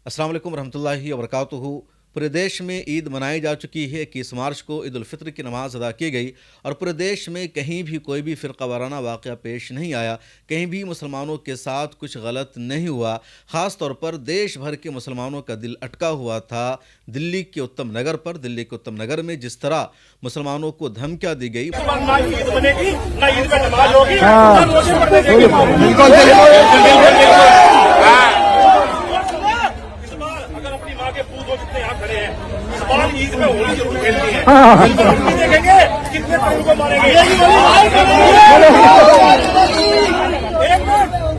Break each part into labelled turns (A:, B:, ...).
A: अस्सलाम वालेकुम रहमतुल्लाहि व बरकातुहू। पूरे देश में ईद मनाई जा चुकी है। 21 मार्च को ईद उल फित्र की नमाज अदा की गई और पूरे देश में कहीं भी कोई भी फ़िरका वाराना वाक़या पेश नहीं आया। कहीं भी मुसलमानों के साथ कुछ गलत नहीं हुआ। ख़ास तौर पर देश भर के मुसलमानों का दिल अटका हुआ था दिल्ली के उत्तम नगर पर। दिल्ली के उत्तम नगर में जिस तरह मुसलमानों को धमकियाँ दी गई,
B: ईद में होली जरूर खेलनी है। देखेंगे कितने लोगों को मारेंगे।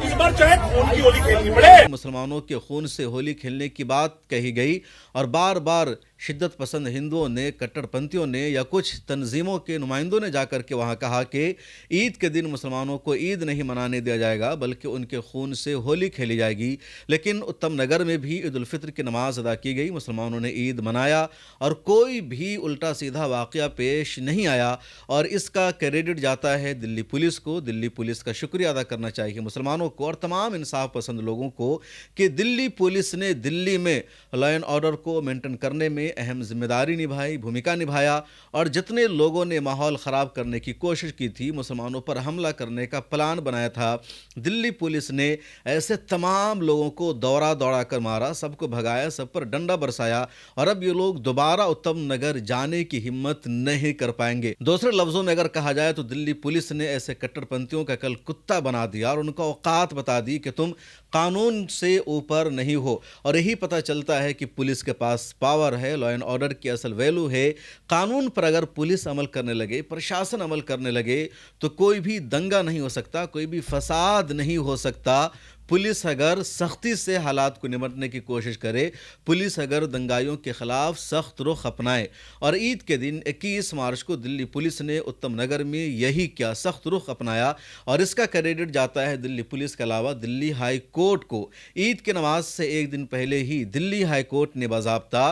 B: इस बार चाहे खून की होली खेलनी पड़े।
A: मुसलमानों के खून से होली खेलने की बात कही गई और बार बार शिद्दत पसंद हिंदुओं ने, कट्टरपंथियों ने या कुछ तंजीमों के नुमाइंदों ने जाकर के वहाँ कहा कि ईद के दिन मुसलमानों को ईद नहीं मनाने दिया जाएगा बल्कि उनके खून से होली खेली जाएगी। लेकिन उत्तम नगर में भी ईद उल फित्र की नमाज अदा की गई। मुसलमानों ने ईद मनाया और कोई भी उल्टा सीधा वाक़या पेश नहीं आया और इसका क्रेडिट जाता है दिल्ली पुलिस को। दिल्ली पुलिस का शुक्रिया अदा करना चाहिए मुसलमानों को और तमाम इंसाफ पसंद लोगों को कि दिल्ली पुलिस ने दिल्ली में लॉ एंड ऑर्डर को मेंटेन करने में अहम जिम्मेदारी निभाई, भूमिका निभाया। और जितने लोगों ने माहौल ख़राब करने की कोशिश की थी, मुसलमानों पर हमला करने का प्लान बनाया था, दिल्ली पुलिस ने ऐसे तमाम लोगों को दौड़ा दौड़ा कर मारा, सबको भगाया, सब पर डंडा बरसाया और अब ये लोग दोबारा उत्तम नगर जाने की हिम्मत नहीं कर पाएंगे। दूसरे लफ्ज़ों में अगर कहा जाए तो दिल्ली पुलिस ने ऐसे कट्टरपंथियों का कल कुत्ता बना दिया और उनका औकात बता दी कि तुम कानून से ऊपर नहीं हो। और यही पता चलता है कि पुलिस के पास पावर है, लॉ एंड ऑर्डर की असल वैल्यू है। कानून पर अगर पुलिस अमल करने लगे, प्रशासन अमल करने लगे तो कोई भी दंगा नहीं हो सकता, कोई भी फसाद नहीं हो सकता। पुलिस अगर सख्ती से हालात को निपटने की कोशिश करे, पुलिस अगर दंगाइयों के खिलाफ सख्त रुख अपनाए, और ईद के दिन 21 मार्च को दिल्ली पुलिस ने उत्तम नगर में यही क्या सख्त रुख अपनाया और इसका क्रेडिट जाता है दिल्ली पुलिस के अलावा दिल्ली हाई कोर्ट को। ईद की नमाज से एक दिन पहले ही दिल्ली हाई कोर्ट ने बाज़ाब्ता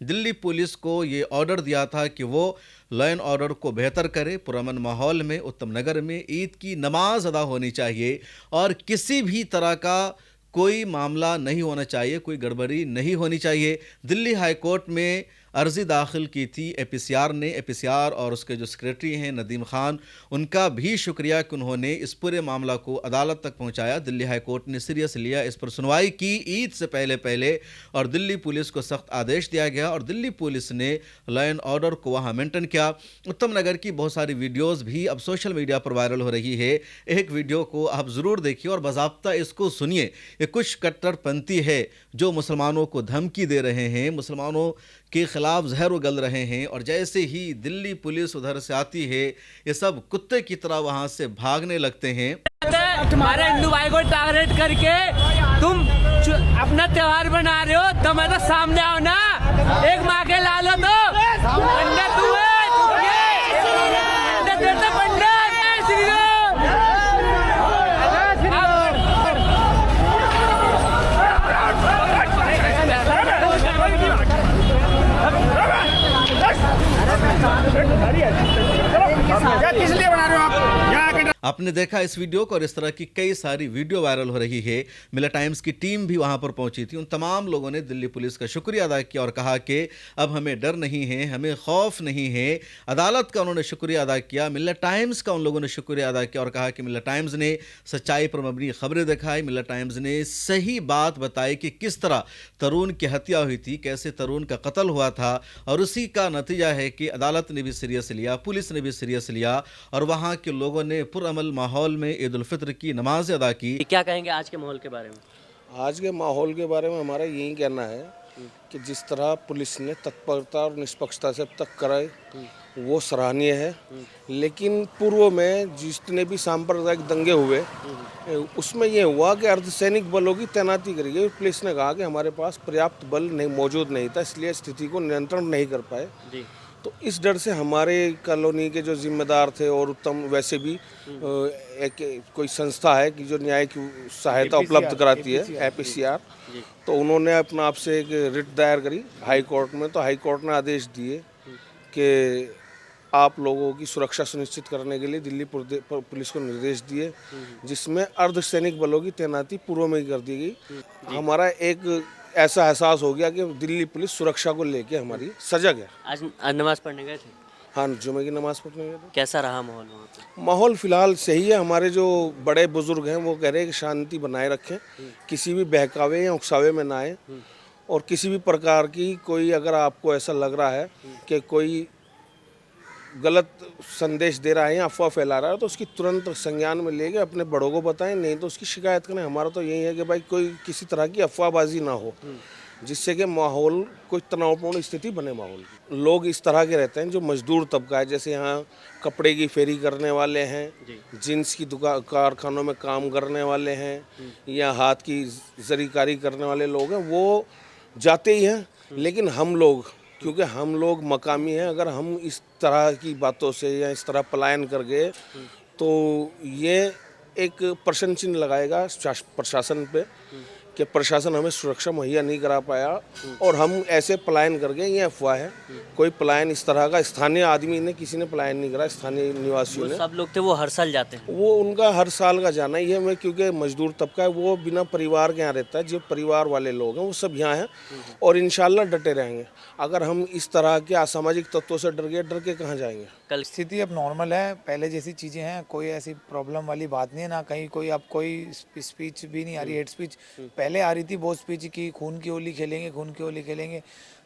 A: दिल्ली पुलिस को ये ऑर्डर दिया था कि वो लॉ एंड ऑर्डर को बेहतर करे। पुरअमन माहौल में उत्तम नगर में ईद की नमाज अदा होनी चाहिए और किसी भी तरह का कोई मामला नहीं होना चाहिए, कोई गड़बड़ी नहीं होनी चाहिए। दिल्ली हाई कोर्ट में अर्ज़ी दाखिल की थी एपीसीआर ने। एपीसीआर और उसके जो सेक्रेटरी हैं नदीम खान, उनका भी शुक्रिया कि उन्होंने इस पूरे मामला को अदालत तक पहुंचाया। दिल्ली हाई कोर्ट ने सीरियस लिया, इस पर सुनवाई की ईद से पहले और दिल्ली पुलिस को सख्त आदेश दिया गया और दिल्ली पुलिस ने लॉ एंड ऑर्डर को वहां मेंटेन किया। उत्तम नगर की बहुत सारी वीडियोज़ भी अब सोशल मीडिया पर वायरल हो रही है। एक वीडियो को आप ज़रूर देखिए और बाज़ाब्ता इसको सुनिए। ये कुछ कट्टरपंथी है जो मुसलमानों को धमकी दे रहे हैं, मुसलमानों के खिलाफ जहर उगल रहे हैं और जैसे ही दिल्ली पुलिस उधर से आती है ये सब कुत्ते की तरह वहां से भागने लगते हैं।
C: तुम्हारे हिंदू भाई को टारगेट करके तुम अपना त्योहार बना रहे हो, तो मैं तो सामने आओ ना, एक माँ के लालो तो पंडित तू है,
B: किस लिए बना रहे हो आप?
A: आपने देखा इस वीडियो को और इस तरह की कई सारी वीडियो वायरल हो रही है। मिला टाइम्स की टीम भी वहां पर पहुंची थी। उन तमाम लोगों ने दिल्ली पुलिस का शुक्रिया अदा किया और कहा कि अब हमें डर नहीं है, हमें खौफ नहीं है। अदालत का उन्होंने शुक्रिया अदा किया, मिला टाइम्स का उन लोगों ने शुक्रिया अदा किया और कहा कि मिला टाइम्स ने सच्चाई पर मबनी खबरें दिखाई, मिला टाइम्स ने सही बात बताई कि किस तरह तरुण की हत्या हुई थी, कैसे तरुण का कत्ल हुआ था और उसी का नतीजा है कि अदालत ने भी सीरियस लिया, पुलिस ने भी सीरियस लिया और वहाँ के लोगों ने पुरअमल माहौल में ईद उल फित्र की नमाज अदा की।
D: क्या कहेंगे आज के माहौल के बारे में?
E: आज के माहौल के बारे में हमारा यही कहना है कि जिस तरह पुलिस ने तत्परता और निष्पक्षता से अब तक कराए वो सराहनीय है। लेकिन पूर्व में जितने भी सांप्रदायिक दंगे हुए उसमें ये हुआ कि अर्धसैनिक बलों की तैनाती करी गई। पुलिस ने कहा कि हमारे पास पर्याप्त बल मौजूद नहीं था, इसलिए स्थिति को नियंत्रण नहीं कर पाए। तो इस डर से हमारे कॉलोनी के जो जिम्मेदार थे और उत्तम वैसे भी एक कोई संस्था है कि जो न्याय की सहायता उपलब्ध कराती है, एपीसीआर, तो उन्होंने अपना आपसे एक रिट दायर करी हाई कोर्ट में। तो हाई कोर्ट ने आदेश दिए कि आप लोगों की सुरक्षा सुनिश्चित करने के लिए दिल्ली पुलिस को निर्देश दिए, जिसमें अर्धसैनिक बलों की तैनाती पूर्व में ही कर दी गई। हमारा एक ऐसा एहसास हो गया कि दिल्ली पुलिस सुरक्षा को लेके हमारी सजग है।
D: आज नमाज पढ़ने गए थे,
E: हाँ, जुमे की नमाज पढ़ने गए थे।
D: कैसा रहा माहौल वहाँ पे?
E: माहौल फिलहाल सही है। हमारे जो बड़े बुजुर्ग हैं वो कह रहे हैं कि शांति बनाए रखें, किसी भी बहकावे या उकसावे में ना आए, और किसी भी प्रकार की कोई अगर आपको ऐसा लग रहा है कि कोई गलत संदेश दे रहा है या अफवाह फैला रहा है तो उसकी तुरंत संज्ञान में लेके अपने बड़ों को बताएं, नहीं तो उसकी शिकायत करें। हमारा तो यही है कि भाई कोई किसी तरह की अफवाहबाजी ना हो, जिससे कि माहौल कोई तनावपूर्ण स्थिति बने। माहौल लोग इस तरह के रहते हैं जो मजदूर तबका है, जैसे यहाँ कपड़े की फेरी करने वाले हैं, जींस की दुकान कारखानों में काम करने वाले हैं, या हाथ की जरीकारी करने वाले लोग हैं, वो जाते ही हैं। लेकिन हम लोग, क्योंकि हम लोग मकामी हैं, अगर हम इस तरह की बातों से या इस तरह पलायन कर गए तो ये एक प्रश्न चिन्ह लगाएगा प्रशासन पे कि प्रशासन हमें सुरक्षा मुहैया नहीं करा पाया और हम ऐसे पलायन कर गए। ये अफवाह है, कोई पलायन इस तरह का स्थानीय आदमी ने, किसी ने पलायन नहीं करा, स्थानीय निवासियों ने।
D: सब लोग थे वो हर साल जाते हैं।
E: वो उनका हर साल का जाना ही है। मैं क्योंकि मजदूर तबका है वो बिना परिवार के यहाँ रहता है, जो परिवार वाले लोग हैं वो सब यहाँ हैं और इंशाल्लाह डटे रहेंगे। अगर हम इस तरह के असामाजिक तत्वों से डर के कहाँ जाएंगे।
D: कल
F: स्थिति अब नॉर्मल है, पहले जैसी चीज़ें हैं, कोई ऐसी प्रॉब्लम वाली बात नहीं है। ना कहीं कोई अब कोई स्पीच भी नहीं आ रही, हेट स्पीच पहले आ रही थी बहुत स्पीच की, खून की होली खेलेंगे, खून की होली खेलेंगे।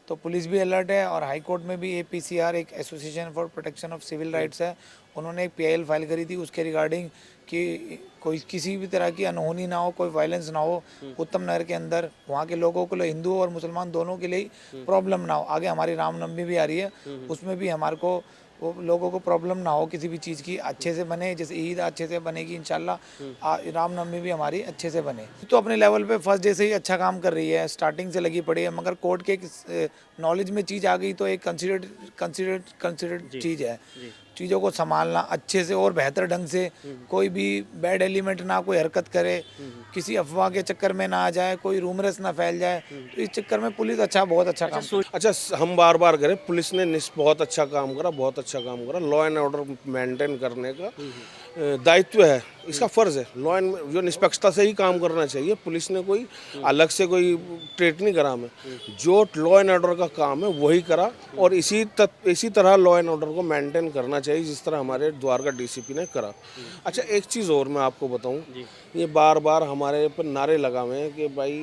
F: तो पुलिस भी अलर्ट है और हाई कोर्ट में भी APCR, एक association for protection of civil rights है, उन्होंने एक PIL फाइल करी थी उसके रिगार्डिंग कि कोई किसी भी तरह की अनहोनी ना हो, कोई वायलेंस ना हो उत्तम नगर के अंदर, वहाँ के लोगों को, हिंदू और मुसलमान दोनों के लिए प्रॉब्लम ना हो। आगे हमारी रामनवमी भी आ रही है, उसमें भी हमारे को वो लोगों को प्रॉब्लम ना हो किसी भी चीज़ की, अच्छे से बने। जैसे ईद अच्छे से बनेगी इंशाल्लाह, रामनवमी भी हमारी अच्छे से बने। तो अपने लेवल पे फर्स्ट डे से ही अच्छा काम कर रही है, स्टार्टिंग से लगी पड़ी है, मगर कोर्ट के नॉलेज में चीज़ आ गई तो एक कंसिडर्ड चीज़ है। चीज़ों को संभालना अच्छे से और बेहतर ढंग से, कोई भी बैड एलिमेंट ना कोई हरकत करे, किसी अफवाह के चक्कर में ना आ जाए, कोई रूमरस ना फैल जाए। तो इस चक्कर में पुलिस बहुत अच्छा काम।
E: अच्छा, हम बार बार करें, पुलिस ने बहुत अच्छा काम करा, बहुत अच्छा काम करा। लॉ एंड ऑर्डर मेंटेन करने का दायित्व है, इसका फर्ज है। लॉ एंड जो निष्पक्षता से ही काम करना चाहिए। पुलिस ने कोई अलग से कोई ट्रीट नहीं करा हमें, जो लॉ एंड ऑर्डर का काम है वही करा और इसी तरह लॉ एंड ऑर्डर को मेंटेन करना चाहिए जिस तरह हमारे द्वारका DCP ने करा। अच्छा, एक चीज़ और मैं आपको बताऊं, ये बार बार हमारे पर नारे लगा हुए हैं कि भाई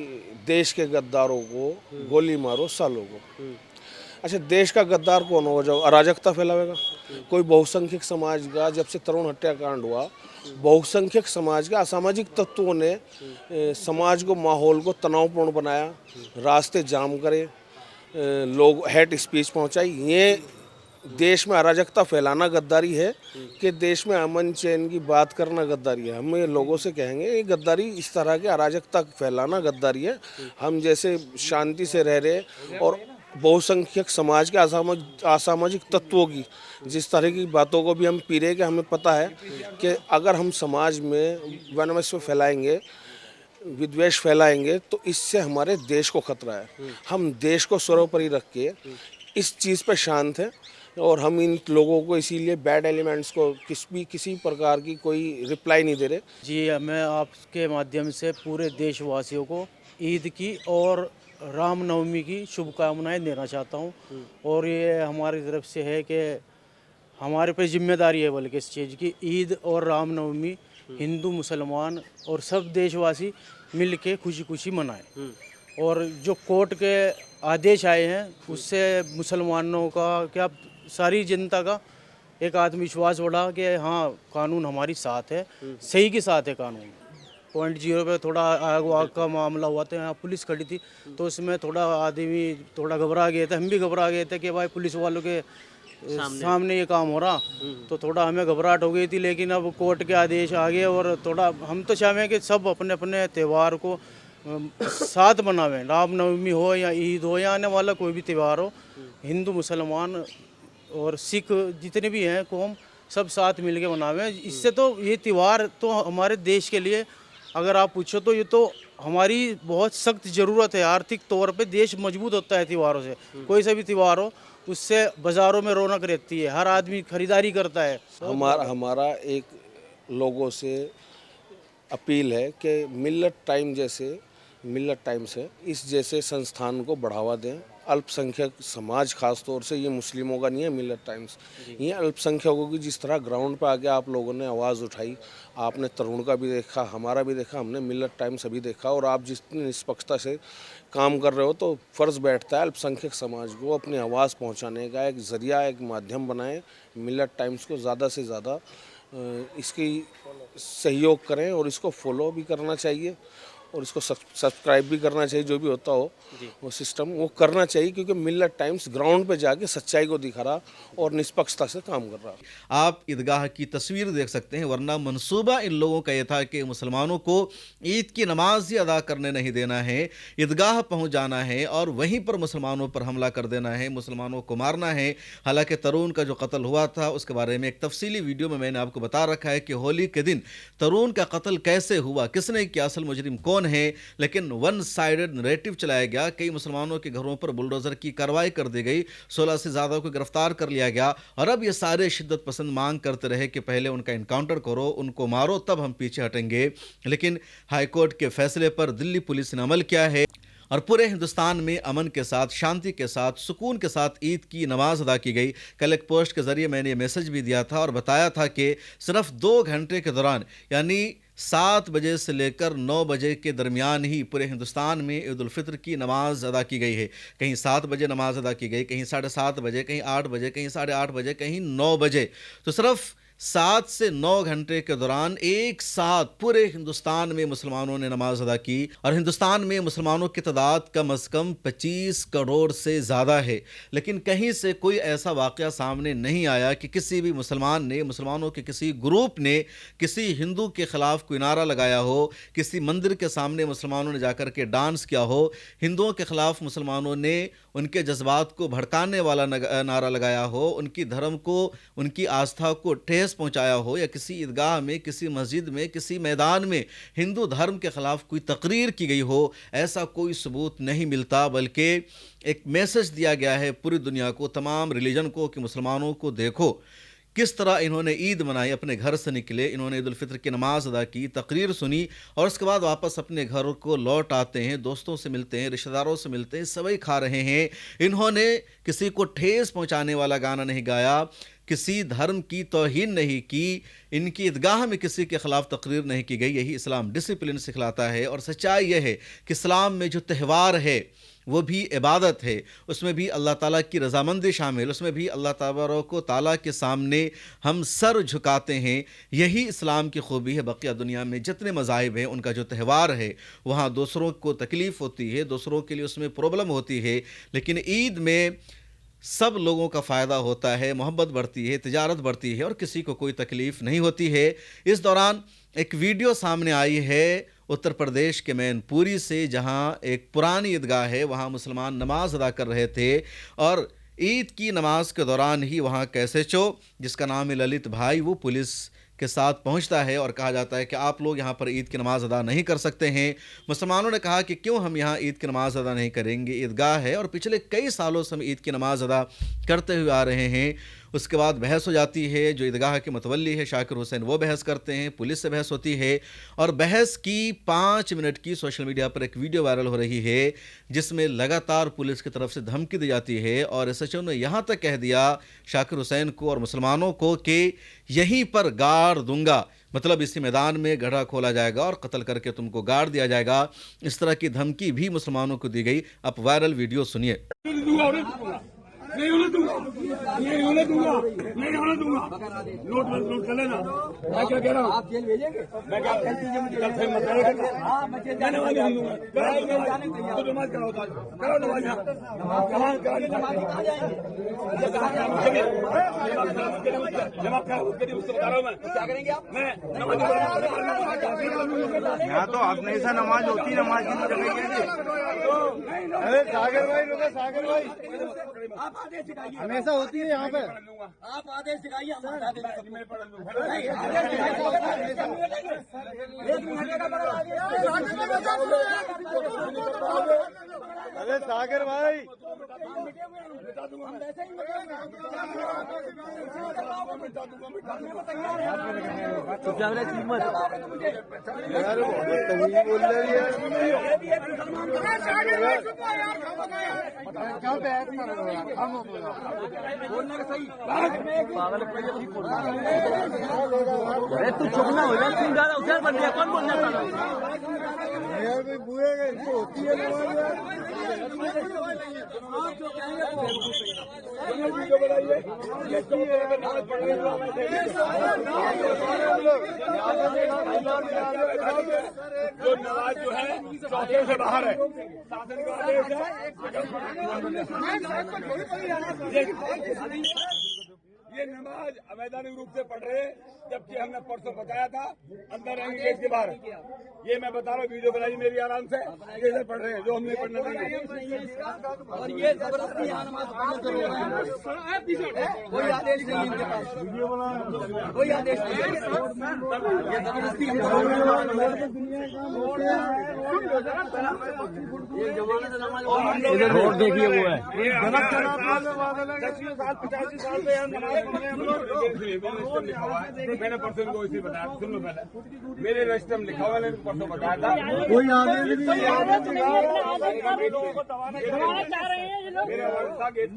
E: देश के गद्दारों को गोली मारो, सालों को। अच्छा, देश का गद्दार कौन हो जाओ, अराजकता फैलावेगा कोई? बहुसंख्यक समाज का, जब से तरुण हत्याकांड हुआ, बहुसंख्यक समाज के असामाजिक तत्वों ने समाज को, माहौल को तनावपूर्ण बनाया, रास्ते जाम करे, लोग हेट स्पीच पहुंचाई। ये देश में अराजकता फैलाना गद्दारी है कि देश में अमन चैन की बात करना गद्दारी है? हम ये लोगों से कहेंगे ये गद्दारी, इस तरह के अराजकता फैलाना गद्दारी है। हम जैसे शांति से रह रहे और बहुसंख्यक समाज के असामाजिक तत्वों की जिस तरह की बातों को भी हम पी रहे, कि हमें पता है कि अगर हम समाज में वैमनस्य फैलाएंगे, विद्वेष फैलाएंगे, तो इससे हमारे देश को खतरा है। हम देश को सर्वोपरि रख के इस चीज़ पर शांत हैं और हम इन लोगों को इसीलिए बैड एलिमेंट्स को किसी प्रकार की कोई रिप्लाई नहीं दे रहे।
G: जी, मैं आपके माध्यम से पूरे देशवासियों को ईद की और रामनवमी की शुभकामनाएं देना चाहता हूं। और ये हमारी तरफ से है कि हमारे पे जिम्मेदारी है बल्कि इस चीज़ की, ईद और रामनवमी हिंदू मुसलमान और सब देशवासी मिल के खुशी खुशी मनाएं। और जो कोर्ट के आदेश आए हैं उससे मुसलमानों का क्या, सारी जनता का एक आत्मविश्वास बढ़ा कि हाँ, कानून हमारी साथ है, सही के साथ है कानून। 0.0 पे थोड़ा आग वाग का मामला हुआ था, यहाँ पुलिस खड़ी थी तो उसमें थोड़ा आदमी थोड़ा घबरा गए थे, हम भी घबरा गए थे कि भाई पुलिस वालों के सामने ये काम हो रहा, तो थोड़ा हमें घबराहट हो गई थी। लेकिन अब कोर्ट के आदेश आ गए और थोड़ा हम तो चाहें कि सब अपने अपने त्यौहार को साथ मनावें, रामनवमी हो या ईद हो या आने वाला कोई भी त्यौहार हो, हिंदू मुसलमान और सिख जितने भी हैं कौम, सब साथ मिल के मनावें। इससे तो ये त्यौहार तो हमारे देश के लिए अगर आप पूछो तो ये तो हमारी बहुत सख्त ज़रूरत है। आर्थिक तौर पे देश मजबूत होता है त्योहारों से। कोई सा भी त्यौहार हो उससे बाज़ारों में रौनक रहती है, हर आदमी खरीदारी करता है।
E: हमारा एक लोगों से अपील है कि मिलत टाइम जैसे मिल्लत टाइम्स है, इस जैसे संस्थान को बढ़ावा दें। अल्पसंख्यक समाज खास तौर से, ये मुस्लिमों का नहीं है मिल्लत टाइम्स, ये अल्पसंख्यकों की जिस तरह ग्राउंड पे आके आप लोगों ने आवाज़ उठाई, आपने तरुण का भी देखा, हमारा भी देखा, हमने मिल्लत टाइम्स अभी देखा, और आप जितनी निष्पक्षता से काम कर रहे हो तो फ़र्ज़ बैठता है अल्पसंख्यक समाज को अपनी आवाज़ पहुँचाने का एक ज़रिया, एक माध्यम बनाएं। मिल्लत टाइम्स को ज़्यादा से ज़्यादा इसकी सहयोग करें और इसको फॉलो भी करना चाहिए और इसको सब्सक्राइब भी करना चाहिए। जो भी होता हो वो सिस्टम वो करना चाहिए, क्योंकि मिल्लत टाइम्स ग्राउंड पे जाके सच्चाई को दिखा रहा और निष्पक्षता से काम कर रहा।
A: आप ईदगाह की तस्वीर देख सकते हैं, वरना मंसूबा इन लोगों का यह था कि मुसलमानों को ईद की नमाज ही अदा करने नहीं देना है, ईदगाह पहुंच जाना है और वहीं पर मुसलमानों पर हमला कर देना है, मुसलमानों को मारना है। हालांकि तरुण का जो कत्ल हुआ था उसके बारे में एक तफसीली वीडियो में मैंने आपको बता रखा है कि होली के दिन तरुण का कत्ल कैसे हुआ, किसने किया, असल मुजरिम कौन है। लेकिन वन साइडेड नैरेटिव चलाया गया, कई मुसलमानों के घरों पर बुलडोजर की कार्रवाई कर दी गई, 16 से ज्यादा को गिरफ्तार कर लिया गया, और अब ये सारे शिद्दत पसंद मांग करते रहे कि पहले उनका इनकाउंटर करो, उनको मारो, तब हम पीछे हटेंगे। लेकिन हाईकोर्ट के फैसले पर दिल्ली पुलिस ने अमल किया है और पूरे हिंदुस्तान में अमन के साथ, शांति के साथ, सुकून के साथ ईद की नमाज अदा की गई। कल एक पोस्ट के जरिए मैंने ये मैसेज भी दिया था और बताया था कि सिर्फ 2 घंटे के दौरान, यानी 7 बजे से लेकर 9 बजे के दरमियान ही पूरे हिंदुस्तान में ईद उल फित्र की नमाज अदा की गई है। कहीं 7 बजे नमाज अदा की गई, कहीं 7:30 बजे, कहीं 8 बजे, कहीं 8:30 बजे, कहीं 9 बजे। तो सिर्फ 7 से 9 घंटे के दौरान एक साथ पूरे हिंदुस्तान में मुसलमानों ने नमाज अदा की, और हिंदुस्तान में मुसलमानों की तादाद कम अज़ कम 25 करोड़ से ज़्यादा है। लेकिन कहीं से कोई ऐसा वाक़या सामने नहीं आया कि किसी भी मुसलमान ने, मुसलमानों के किसी ग्रुप ने किसी हिंदू के ख़िलाफ़ कोई नारा लगाया हो, किसी मंदिर के सामने मुसलमानों ने जाकर के डांस किया हो, हिंदुओं के ख़िलाफ़ मुसलमानों ने उनके जज्बात को भड़काने वाला नारा लगाया हो, उनकी धर्म को, उनकी आस्था को ठेस पहुंचाया हो, या किसी ईदगाह में, किसी मस्जिद में, किसी मैदान में हिंदू धर्म के खिलाफ कोई तकरीर की गई हो, ऐसा कोई सबूत नहीं मिलता। बल्कि एक मैसेज दिया गया है पूरी दुनिया को, तमाम रिलीजन को, कि मुसलमानों को देखो किस तरह इन्होंने ईद मनाई, अपने घर से निकले, इन्होंने ईद उल फित्र की नमाज अदा की, तकरीर सुनी, और उसके बाद वापस अपने घर को लौट आते हैं, दोस्तों से मिलते हैं, रिश्तेदारों से मिलते हैं, सवई खा रहे हैं। इन्होंने किसी को ठेस पहुंचाने वाला गाना नहीं गाया, किसी धर्म की तौहीन नहीं की, इनकी ईदगाह में किसी के ख़िलाफ़ तकरीर नहीं की गई। यही इस्लाम डिसिप्लिन सिखलाता है। और सच्चाई यह है कि इस्लाम में जो त्यौहार है वो भी इबादत है, उसमें भी अल्लाह ताला की रज़ामंदी शामिल, उसमें भी अल्लाह तबारक व तआला के सामने हम सर झुकाते हैं। यही इस्लाम की खूबी है। बक़िया दुनिया में जितने मज़ाहिब हैं, उनका जो त्यौहार है वहाँ दूसरों को तकलीफ़ होती है, दूसरों के लिए उसमें प्रॉब्लम होती है, लेकिन ईद में सब लोगों का फ़ायदा होता है, मोहब्बत बढ़ती है, तिजारत बढ़ती है और किसी को कोई तकलीफ़ नहीं होती है। इस दौरान एक वीडियो सामने आई है उत्तर प्रदेश के मैनपुरी से, जहां एक पुरानी ईदगाह है, वहां मुसलमान नमाज अदा कर रहे थे, और ईद की नमाज के दौरान ही वहां कैसेचो, जिसका नाम है ललित भाई, वो पुलिस के साथ पहुंचता है और कहा जाता है कि आप लोग यहाँ पर ईद की नमाज अदा नहीं कर सकते हैं। मुसलमानों ने कहा कि क्यों हम यहाँ ईद की नमाज अदा नहीं करेंगे, ईदगाह है और पिछले कई सालों से हम ईद की नमाज अदा करते हुए आ रहे हैं। उसके बाद बहस हो जाती है, जो ईदगाह के मतवल्ली है शाकिर हुसैन, वो बहस करते हैं, पुलिस से बहस होती है, और बहस की 5 मिनट की सोशल मीडिया पर एक वीडियो वायरल हो रही है, जिसमें लगातार पुलिस की तरफ से धमकी दी जाती है। और एसएचओ ने यहाँ तक कह दिया शाकिर हुसैन को और मुसलमानों को कि यहीं पर गाड़ दूंगा, मतलब इसी मैदान में गड्ढा खोला जाएगा और कत्ल करके तुमको गाड़ दिया जाएगा। इस तरह की धमकी भी मुसलमानों को दी गई। आप वायरल वीडियो सुनिए।
B: नहीं होने दूंगा, नहीं होने दूंगा, नहीं होने दूंगा। नोट कर लेना। मैं क्या कह रहा हूँ, आप जेल भेजेंगे? मैं क्या कल से मत करेगा। हाँ, मैं जेल जाने वाले नहीं दूंगा। तो नमाज कराओ, करो नमाज। नमाज कहाँ जाएंगे? जवाब क्या उसके लिए, उसको बता रहा हूँ मैं। क्या करेंगे आप? मैं नमाज
H: यहाँ तो अपने से नमाज होती, नमाज की तो सागर भाई, रुको सागर भाई,
B: आप आदेश दिखाइए।
H: हमेशा होती है यहाँ पे।
B: आप आदेश दिखाइए, हम आदेश
H: अरे सागर भाई,
B: मिटा दूंगा मैं वैसे ही मिटा दूंगा
H: क्या बैठ बोलने का सही
C: अरे तू चुप ना हो जा, तू ज्यादा उधर बन गया, कौन बोलना था?
H: बुरे होती है
B: जो नवाज जो है चौके से बाहर है, शासन का आदेश है। ये नमाज अवैधानिक रूप से पढ़ रहे हैं, जबकि हमने परसों बताया था अंदर रहेंगे गेट के बाहर। ये मैं बता रहा हूँ, वीडियो बनाई मेरी आराम से, ये से पढ़ रहे हैं जो हमने पढ़ना देंगे। और ये जबरदस्ती यहाँ नमाज कोई आदेश नहीं है इनके पास, कोई आदेश नहीं है, ये जबरदस्ती
C: रोड देखिए वो है।
B: 10 साल 85 साल से हम नमाज पढ़े हम लोग। मैंने परसों इनको इसी बताया, सुन लो पहले, मेरे रजिस्टर में लिखा हुआ है, परसों बताया था।
H: कोई आदेश नहीं
B: मेरे वर्षा गेट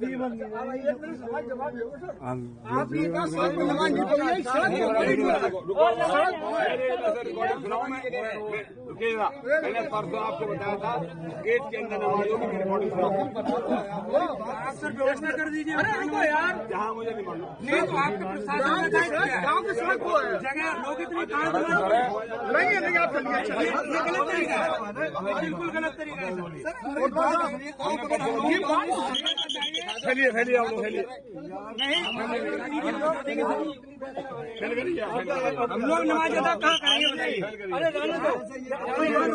B: मैंने परसों आपको बताया था गेट के अंदर नमाज होगी, मेरी बॉडी व्यवस्था कर दीजिए। जहाँ मुझे नहीं मालूम, गाँव की सड़क को जगह लोग इतनी नहीं है, नहीं आप चलिए, ये गलत तरीका है, बिल्कुल गलत तरीका है। फैलिए फैलिए आप लोग फैलिए, नहीं हम लोग नमाज अदा कहाँ करेंगे बताइए? अरे रहने दो,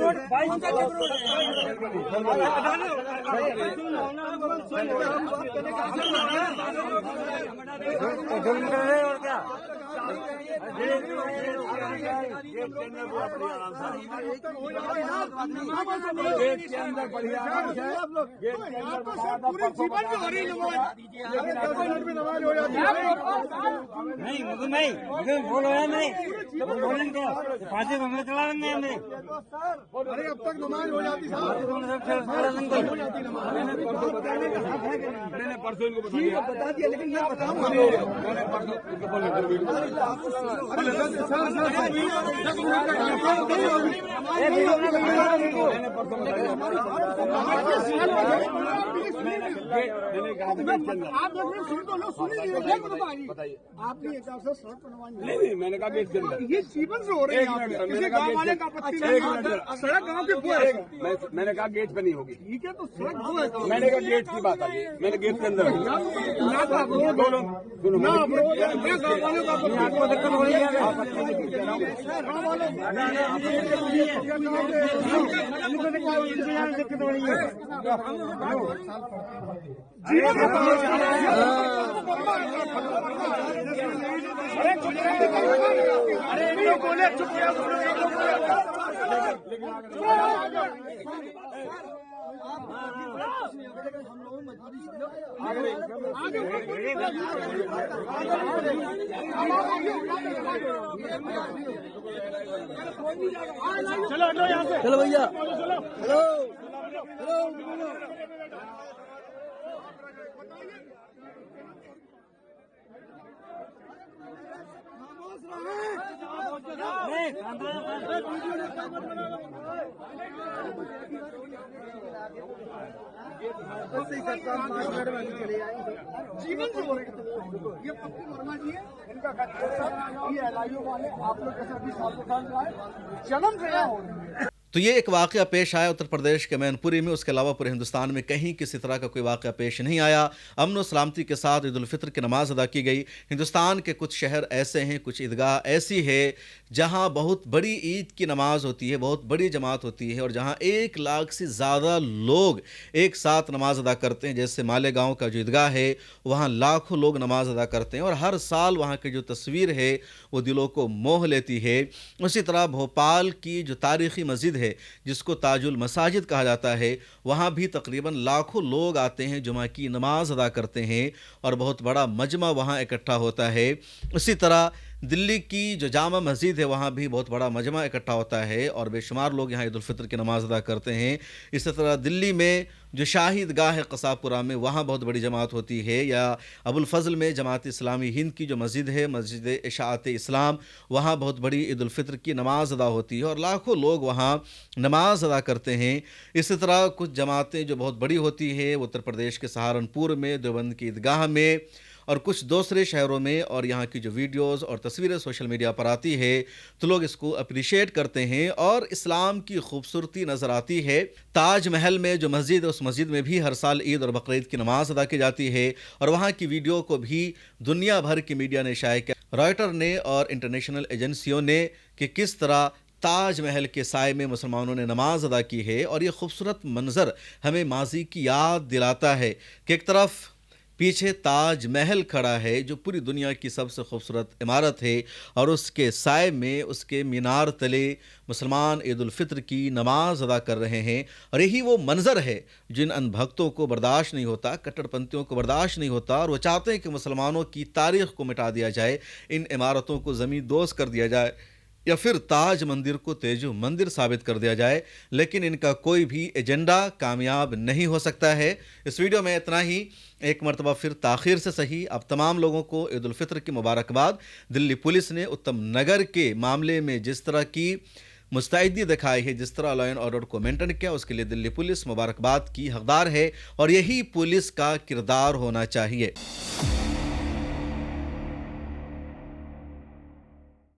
B: रोड 22 का और क्या गेट के अंदर बढ़िया पूरे जीवन में हो रही नमाज हो जाती है। नहीं मुझे बोलो है नहीं बोलेंगे फांसी हमने चला लेंगे हमने। अरे अब तक नमाज हो जाती मैंने परसों इनको बता दिया, लेकिन मैं बताऊँ मैंने परसों इनको बोला
H: आपने एक सड़क बनवानी
B: नहीं, मैंने कहा गेट के अंदर
H: ये जीवन से हो रही है, किसी गाँव वाले का आपत्ति नहीं, सड़क गाँव के
B: मैंने कहा गेट पे नहीं होगी।
H: ठीक है, तो सड़क दो है,
B: मैंने कहा गेट की बात आई, मैंने गेट के अंदर
H: ना आपको दिक्कत हो रही है, दिक्कत हो रही है। अरे बोले चुप चलो हटो यहाँ से, चलो भैया, हेलो जीवन से हो रहे ये पप्पू वर्मा जी है, इनका ये एलआईओ वाले आप लोग कैसे 20 साल के साथ जन्म से यहाँ हो रही है।
A: तो ये एक वाक़या पेश आया उत्तर प्रदेश के मैनपुरी में। उसके अलावा पूरे हिंदुस्तान में कहीं किसी तरह का कोई वाक़या पेश नहीं आया। अमन और सलामती के साथ ईद उल फितर की नमाज अदा की गई। हिंदुस्तान के कुछ शहर ऐसे हैं, कुछ ईदगाह ऐसी है जहां बहुत बड़ी ईद की नमाज होती है, बहुत बड़ी जमात होती है और जहां 1 लाख से ज़्यादा लोग एक साथ नमाज अदा करते हैं। जैसे मालेगांव का जो ईदगाह है वहाँ लाखों लोग नमाज अदा करते हैं और हर साल वहाँ की जो तस्वीर है वो दिलों को मोह लेती है। उसी तरह भोपाल की जो तारीख़ी मस्जिद है जिसको ताजुल मसाजिद कहा जाता है, वहाँ भी तकरीबन लाखों लोग आते हैं, जुमा की नमाज अदा करते हैं और बहुत बड़ा मजमा वहाँ इकट्ठा होता है। इसी तरह दिल्ली की जो जामा मस्जिद है वहाँ भी बहुत बड़ा मजमा इकट्ठा होता है और बेशुमार लोग यहाँ ईद उल फितर की नमाज अदा करते हैं। इसी तरह दिल्ली में जो शाहिद गाह है कसापुरा में, वहाँ बहुत बड़ी जमात होती है, या अबुल फजल में जमात इस्लामी हिंद की जो मस्जिद है, मस्जिद इशाअत इस्लाम, वहाँ बहुत बड़ी ईद उल फितर की नमाज अदा होती है और लाखों लोग वहाँ नमाज अदा करते हैं। इसी तरह कुछ जमातें जो बहुत बड़ी होती है उत्तर प्रदेश के सहारनपुर में देवबंद की ईदगाह में और कुछ दूसरे शहरों में, और यहाँ की जो वीडियोस और तस्वीरें सोशल मीडिया पर आती है तो लोग इसको अप्रिशिएट करते हैं और इस्लाम की खूबसूरती नज़र आती है। ताज महल में जो मस्जिद है उस मस्जिद में भी हर साल ईद और बकरीद की नमाज अदा की जाती है और वहाँ की वीडियो को भी दुनिया भर की मीडिया ने शाया किया, रॉयटर ने और इंटरनेशनल एजेंसियों ने, कि किस तरह ताज महल के साए में मुसलमानों ने नमाज अदा की है। और ये खूबसूरत मंजर हमें माजी की याद दिलाता है कि एक तरफ पीछे ताज महल खड़ा है जो पूरी दुनिया की सबसे खूबसूरत इमारत है और उसके साए में, उसके मीनार तले मुसलमान ईद उल फितर की नमाज अदा कर रहे हैं। और यही वो मंजर है जिन अनभक्तों को बर्दाश्त नहीं होता, कट्टरपंथियों को बर्दाश्त नहीं होता और वो चाहते हैं कि मुसलमानों की तारीख़ को मिटा दिया जाए, इन इमारतों को ज़मीन दोज़ कर दिया जाए या फिर ताज मंदिर को तेजो मंदिर साबित कर दिया जाए। लेकिन इनका कोई भी एजेंडा कामयाब नहीं हो सकता है। इस वीडियो में इतना ही। एक मरतबा फिर ताख़ीर से सही अब तमाम लोगों को ईद उल फितर की मुबारकबाद। दिल्ली पुलिस ने उत्तम नगर के मामले में जिस तरह की मुस्तैदी दिखाई है, जिस तरह लॉ एंड ऑर्डर को मेंटेन किया, उसके लिए दिल्ली पुलिस मुबारकबाद की हकदार है और यही पुलिस का किरदार होना चाहिए।